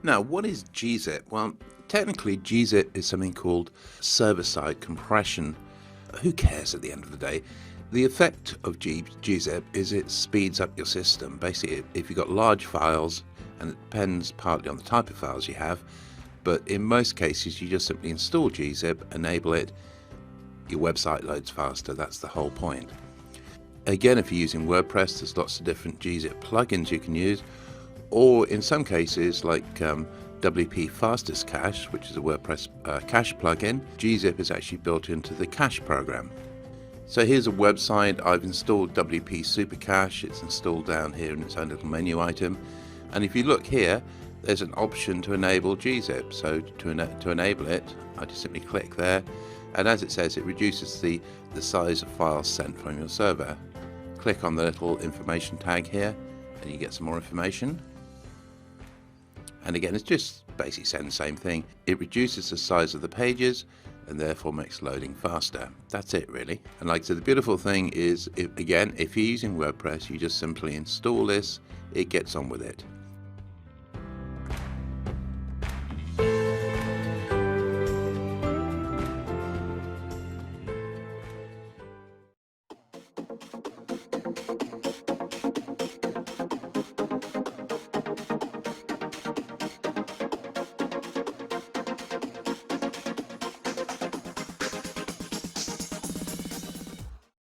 Now, what is Gzip? Well, technically Gzip is something called server-side compression. Who cares at the end of the day? The effect of Gzip is it speeds up your system. Basically, if you've got large files, and it depends partly on the type of files you have, but in most cases you just simply install Gzip, enable it, your website loads faster. That's the whole point. Again, if you're using WordPress, there's lots of different Gzip plugins you can use, or in some cases like WP Fastest Cache, which is a WordPress cache plugin, Gzip is actually built into the cache program. So here's a website. I've installed WP Super Cache. It's installed down here in its own little menu item, and if you look here, there's an option to enable Gzip. So to enable it, I just simply click there, and as it says, it reduces the size of files sent from your server. Click on the little information tag here and you get some more information. And again, it's just basically saying the same thing. It reduces the size of the pages and therefore makes loading faster. That's it really. And like I said, the beautiful thing is, if you're using WordPress, you just simply install this, it gets on with it.